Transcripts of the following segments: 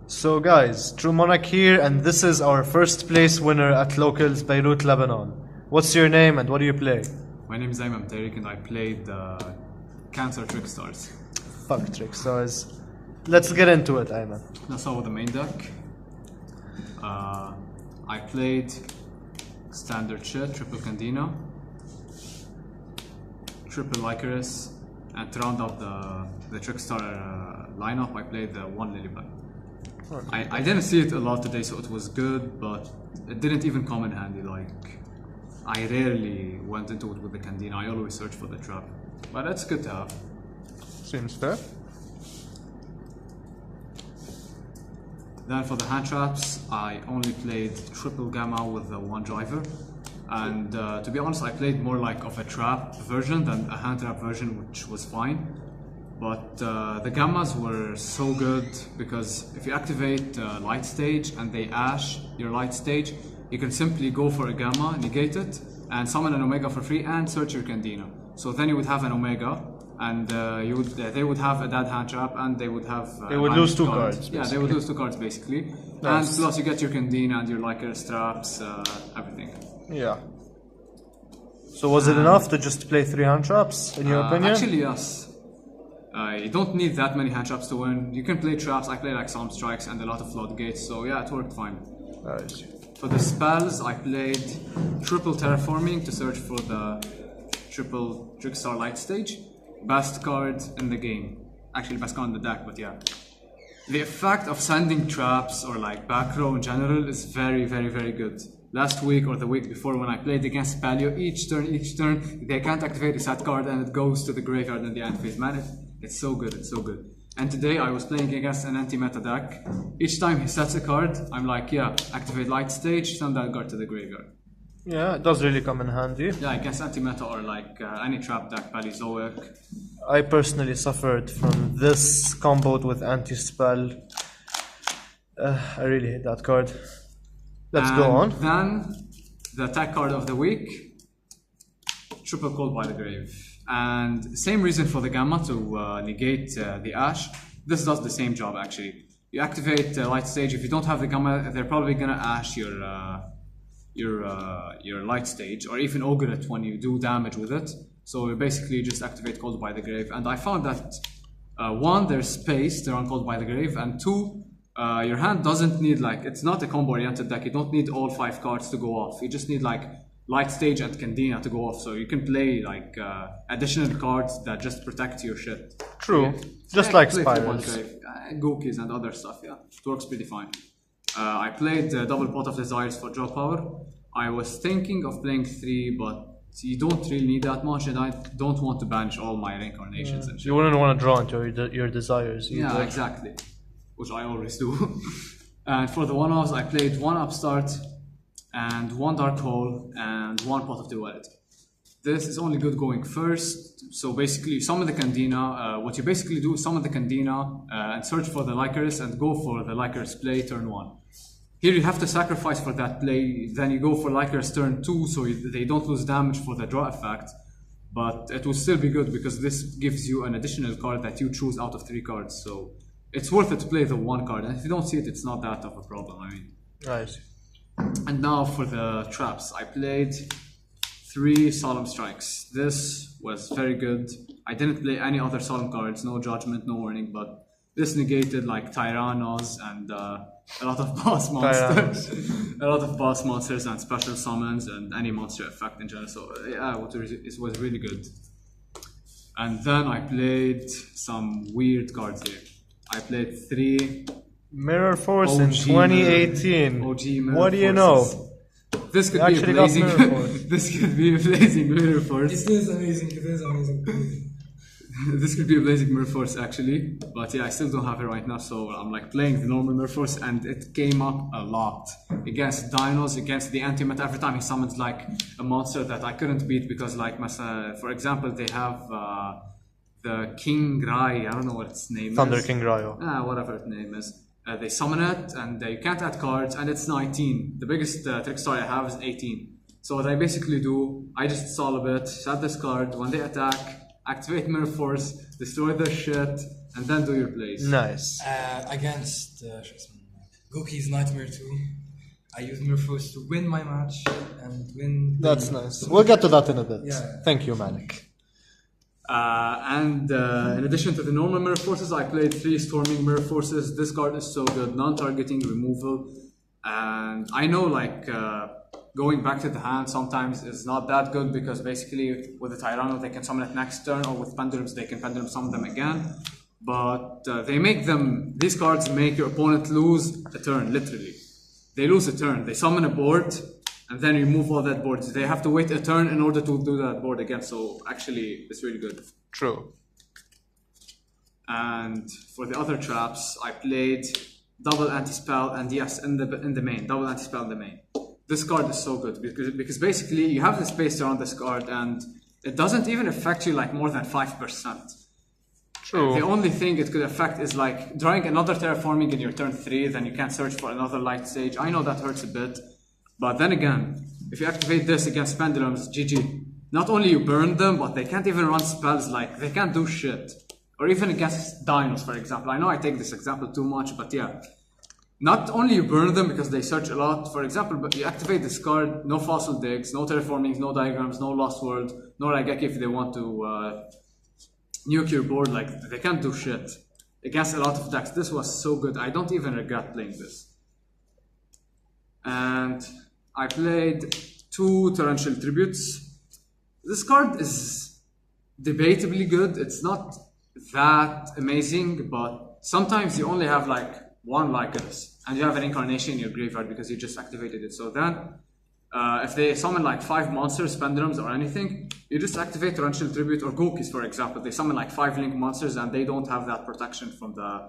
So guys, True Monarch here, and this is our first place winner at Locals Beirut, Lebanon. What's your name and what do you play? My name is Ayman and I played Cancer Trickstars. Fuck Trickstars. Let's get into it, Ayman. Let's start with the main deck. I played standard shit, triple Candina, triple Lycaris, and to round up the Trickstar lineup, I played the one Lillipad. I didn't see it a lot today, so it was good, but it didn't even come in handy. Like, I rarely went into it with the Candina. I always search for the trap, but it's good to have. Seems fair. Then for the hand traps, I only played triple Gamma with the one driver. And to be honest, I played more like of a trap version than a hand trap version, which was fine. But the Gammas were so good because if you activate light stage and they ash your light stage, you can simply go for a Gamma, negate it, and summon an Omega for free and search your Candina. So then you would have an Omega, and they would have a dead hand trap, and they would have they would lose two cards. Yeah, they would lose two cards basically. Nice. And plus you get your Candina and your Lycaris traps, everything. Yeah. So was it enough to just play 3 hand traps, in your opinion? Actually, yes. You don't need that many hand traps to win. You can play traps. I play like Solemn Strikes and a lot of floodgates, so yeah, it worked fine. Nice. For the spells, I played triple Terraforming to search for the triple Trickstar Light Stage. Best card in the game. Actually, best card in the deck, but yeah. The effect of sending traps or like back row in general is very, very, very good. Last week or the week before when I played against Paleo, each turn, they can't activate a set card and it goes to the graveyard in the end phase. Man, it's so good, it's so good. And today I was playing against an anti-meta deck. Each time he sets a card, I'm like, yeah, activate light stage, send that card to the graveyard. Yeah, it does really come in handy. Yeah, against anti-meta or like any trap deck, Paleozoic. I personally suffered from this comboed with anti-spell. I really hate that card. Let's go on. Then, the attack card of the week, triple Cold by the Grave. And same reason for the Gamma to negate the Ash. This does the same job actually. You activate Light Stage. If you don't have the Gamma, they're probably gonna Ash your Light Stage, or even Ogre it when you do damage with it. So you basically just activate Cold by the Grave. And I found that one, there's space to run Cold by the Grave, and two, your hand doesn't need like, it's not a combo oriented deck. You don't need all 5 cards to go off. You just need like Light Stage and Candina to go off. So you can play like additional cards that just protect your shit. True. Yeah. Just like Spirals. Gookies and other stuff, yeah. It works pretty fine. I played double Pot of Desires for draw power. I was thinking of playing 3, but you don't really need that much, and I don't want to banish all my reincarnations and shit. You wouldn't want to draw into your desires either. Yeah, exactly. Which I always do. And for the one-offs, I played 1 Upstart and 1 Dark Hole and 1 Pot of Duality. This is only good going first. So basically, you summon the Candina. What you basically do is summon the Candina and search for the Lycaris and go for the Lycaris play turn 1. Here you have to sacrifice for that play, then you go for Lycaris turn 2 so they don't lose damage for the draw effect. But it will still be good because this gives you an additional card that you choose out of 3 cards. So it's worth it to play the 1 card, and if you don't see it, it's not that of a problem, I mean. Nice. And now for the traps. I played 3 Solemn Strikes. This was very good. I didn't play any other Solemn cards, no Judgment, no Warning, but this negated like Tyrannos and a lot of boss monsters. A lot of boss monsters and special summons and any monster effect in general. So yeah, it was really good. And then I played some weird cards here. I played 3 Mirror Force in 2018. OG Mirror what do you know? This could be a blazing. This could be a blazing Mirror Force. It is amazing. It is amazing. This could be a blazing Mirror Force actually, but yeah, I still don't have it right now. So I'm like playing the normal Mirror Force, and it came up a lot against Dinos, against the anti-meta. Every time he summons like a monster that I couldn't beat because, like, for example, they have. The King Rai, I don't know what its name Thunder is. King Ryo. Whatever its name is. They summon it and you can't add cards, and it's 19. The biggest Trickstar I have is 18. So what I basically do, I just solve it, set this card, when they attack, activate Mirror Force, destroy their shit, and then do your plays. Nice. Against Goki's Nightmare 2, I used Mirror Force to win my match and win. That's nice. We'll get to that in a bit. Yeah. Thank you, Malik. And in addition to the normal mirror forces, I played 3 storming mirror forces. This card is so good, non-targeting removal. And I know going back to the hand sometimes is not that good because basically with the Tyranno they can summon it next turn, or with Pendulums they can Pendulum summon them again. But these cards make your opponent lose a turn, literally. They lose a turn, they summon a board, and then remove all that board. They have to wait a turn in order to do that board again, so actually it's really good. True. And for the other traps, I played double anti-spell, and yes, in the main, double anti-spell in the main. This card is so good because basically you have the space around this card and it doesn't even affect you more than 5%. True. The only thing it could affect is drawing another terraforming in your turn 3, then you can't search for another light stage. I know that hurts a bit. But then again, if you activate this against Pendulums, GG. Not only you burn them, but they can't even run spells, they can't do shit. Or even against Dinos, for example. I know I take this example too much, but yeah. Not only you burn them because they search a lot, for example, but you activate this card, no fossil digs, no terraformings, no diagrams, no lost world, no Raigeki if they want to nuke your board, they can't do shit. Against a lot of decks, this was so good, I don't even regret playing this. And I played 2 Torrential Tributes. This card is debatably good. It's not that amazing, but sometimes you only have 1 Lycanus, and you have an Incarnation in your graveyard because you just activated it. So then, if they summon 5 monsters, Pendulums or anything, you just activate Torrential Tribute, or Gokis for example. They summon 5 link monsters and they don't have that protection from the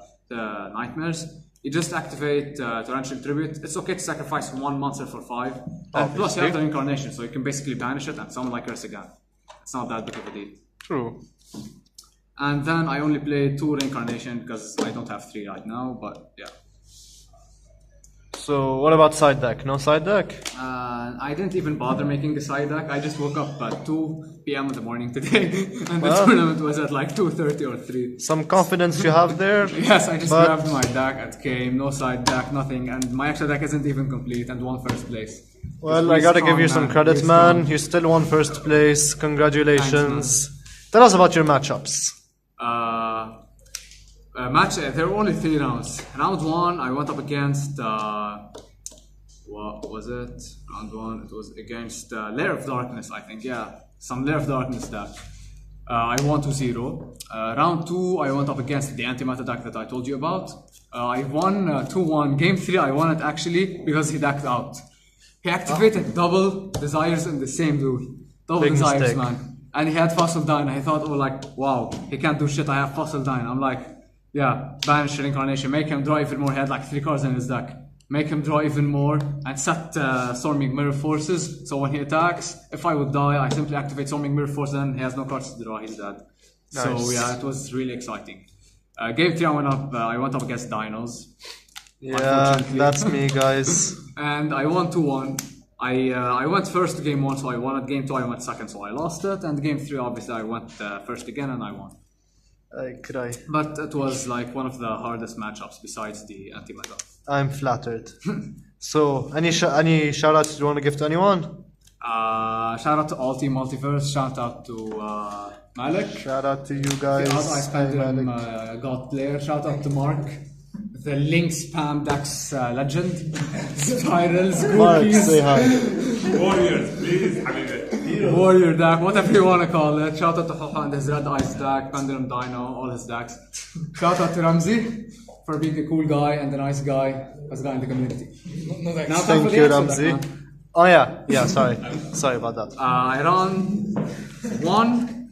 nightmares. You just activate Torrential Tribute. It's okay to sacrifice 1 monster for 5. And plus you have the Incarnation, so you can basically banish it and summon Lycanus again. It's not that big of a deal. True. And then I only played 2 Reincarnation because I don't have 3 right now, but yeah. So what about side deck? No side deck? I didn't even bother making a side deck. I just woke up at 2 p.m. in the morning today, and the tournament was at 2:30 or 3. Some confidence you have there? Yes, I just grabbed my deck, it came, no side deck, nothing, and my extra deck isn't even complete and won first place. Well, I gotta give you some credit, man. You still won first place. Congratulations. Thanks, tell us about your matchups. There were only 3 rounds. Round 1, I went up against what was it? Round 1, it was against Lair of Darkness, I think. Yeah, some Lair of Darkness deck. I won 2-0. Round 2, I went up against the anti-meta deck that I told you about. I won 2-1. Game 3, I won it actually because he decked out. He activated double desires in the same duel. Double Big desires, mistake. man. And he had Fossil Dine. I thought, wow, he can't do shit. I have Fossil Dine. I'm yeah, banish Reincarnation. Make him draw even more. He had 3 cards in his deck. Make him draw even more and set Storming Mirror Forces. So when he attacks, if I would die, I simply activate Storming Mirror Force and he has no cards to draw. He's dead. Nice. So yeah, it was really exciting. Game 3, I went up against Dinos. Yeah, that's me, guys. And I won 2-1. I went first game 1, so I won it. Game 2, I went second, so I lost it. And game 3, obviously, I went first again and I won. I cry. But it was one of the hardest matchups besides the anti-meta. I'm flattered. So, any shout-outs you want to give to anyone? Shout out to all Team Multiverse. Shout out to Malik. Shout out to you guys. I Pendulum God player. Shout out to Mark. The Link Spam Dex legend. Spirals, Mark, cookies. say hi. Warriors, please, حبيبي. Warrior deck, whatever you want to call it. Shout out to Hoha and his Red Ice deck, Pendulum Dino, all his decks. Shout out to Ramsey for being a cool guy and a nice guy in the community. No thanks. Now time for Thank the you, extra Ramsey. deck, man. Oh yeah, sorry about that. I run 1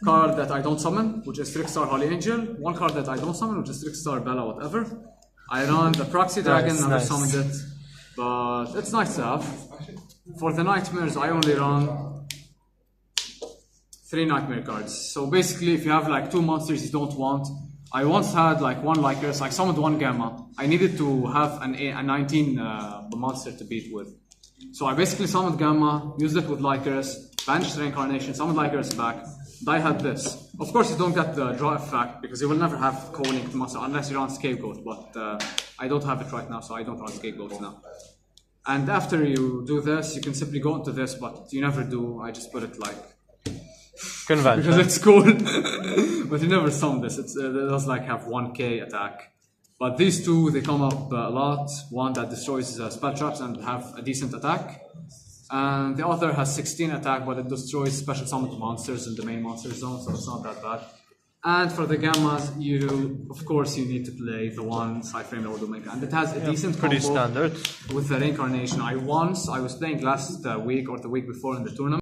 card that I don't summon, which is Trickstar Holy Angel. 1 card that I don't summon, which is Trickstar Bella, whatever. I run the Proxy Dragon, never nice. summoned it, but it's nice to have. For the Nightmares, I only run 3 Nightmare cards. So basically, if you have 2 monsters you don't want, I once had 1 Lycanus, I summoned 1 Gamma. I needed to have a 19 monster to beat with. So I basically summoned Gamma, used it with Lycanus, banish the reincarnation, summon Liger's back, die had this. Of course, you don't get the draw effect because you will never have co-linked monster unless you run Scapegoat, but I don't have it right now, so I don't run Scapegoat now. And after you do this, you can simply go into this, but you never do. I just put it like Convention. because it's cool, but you never summon this. It does like have 1k attack. But these two, they come up a lot. One that destroys spell traps and have a decent attack. And the other has 16 attack, but it destroys special summoned monsters in the main monster zone, so it's not that bad. And for the gammas, of course you need to play the one side frame Lord Omega, and it has a decent pretty combo standard. with the reincarnation. I was playing last week or the week before in the tournament.